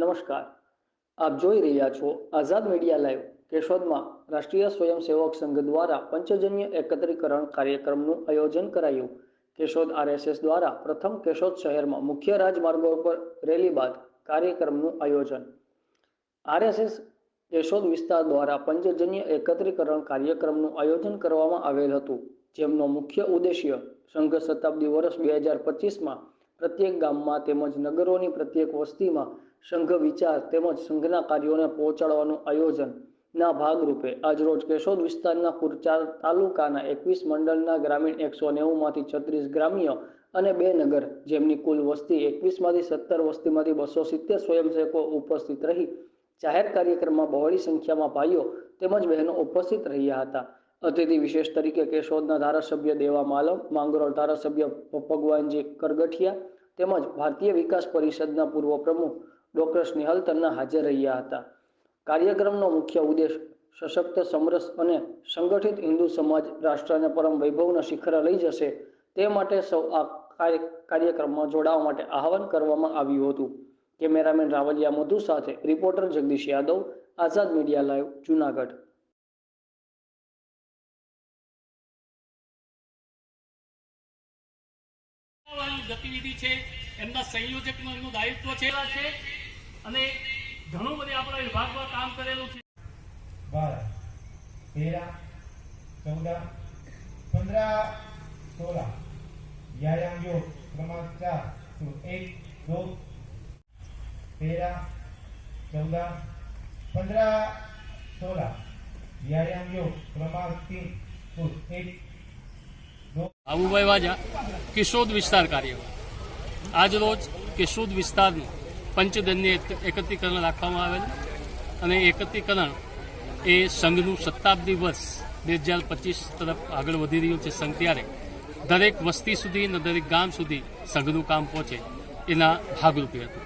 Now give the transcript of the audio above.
નમસ્કાર, આપ જોઈ રહ્યા છો આઝાદ મીડિયા લાઈવ। કેશોદમાં રાષ્ટ્રીય સ્વયંસેવક સંઘ દ્વારા પંચજન્ય એકત્રીકરણ કાર્યક્રમનું આયોજન કરાયું। કેશોદ આરએસએસ દ્વારા પ્રથમ કેશોદ શહેરમાં મુખ્ય રાજમાર્ગો પર રેલી બાદ કાર્યક્રમનું આયોજન। આરએસએસ કેશોદ વિસ્તાર દ્વારા પંચજન્ય એકત્રીકરણ કાર્યક્રમનું આયોજન કરવામાં આવેલ હતું, જેમનો મુખ્ય ઉદ્દેશ્ય સંઘ શતાબ્દી વર્ષ 2025માં પ્રત્યેક ગામમાં તેમજ નગરોની પ્રત્યેક વસ્તીમાં સંઘ વિચાર તેમજ સંઘના કાર્યોને પહોંચાડવાનું આયોજનના ભાગરૂપે આજરોજ કેશોદ વિસ્તારના કુરચાર તાલુકાના 21 મંડળના ગ્રામીણ 190માંથી 36 ગ્રામ્ય અને 2 નગર, જેમની કુલ વસ્તી 21માંથી 17 વસ્તીમાંથી 270 સ્વયંસેવકો ઉપસ્થિત રહી જાહેર કાર્યક્રમમાં બહોળી સંખ્યામાં ભાઈઓ તેમજ બહેનો ઉપસ્થિત રહ્યા હતા। અતિથિ વિશેષ તરીકે કેશોદના ધારાસભ્ય દેવા માલમ, માંગરોળ ધારાસભ્ય ભગવાનજી કરગઠિયા તેમજ ભારતીય વિકાસ પરિષદના પૂર્વ પ્રમુખ ડોક્ટર સ્નેહલ તન્ના હાજર રહ્યા હતા। કાર્યક્રમનો મુખ્ય ઉદ્દેશ સશક્ત, સમરસ અને સંગઠિત હિન્દુ સમાજ રાષ્ટ્રને પરમ વૈભવના શિખરે લઈ જશે તે માટે સૌ આ કાર્યક્રમમાં જોડાવા માટે આહવાન કરવામાં આવ્યું હતું। કેમેરામેન રાવલિયા મધુ સાથે રિપોર્ટર જગદીશ યાદવ, આઝાદ મીડિયા લાઈવ, જૂનાગઢ। ગતિવિધિ છે એમના સંયોજકનું એમનું દાયિત્વ છે અને ઘણું બધું આપણા વિભાગમાં કામ કરેલું છે। 12, 13, 14, 15, 16 વ્યાયામ યોગ ક્રમાંક 4 1 2 13, 14, 15, 16 વ્યાયામ યોગ ક્રમાંક 3 1 બાબુભાઈ વાજા, કેશોદ વિસ્તાર કાર્યવાહ। આજ રોજ કેશોદ વિસ્તારનું પંચજન્ય એકત્રીકરણ રાખવામાં આવેલ અને એકત્રીકરણ એ સંઘનું શતાબ્દી વર્ષ 2025 તરફ આગળ વધી રહ્યું છે। સંઘ ત્યારે દરેક વસ્તી સુધી અને દરેક ગામ સુધી સંઘનું કામ પહોંચે એના ભાગરૂપે હતું।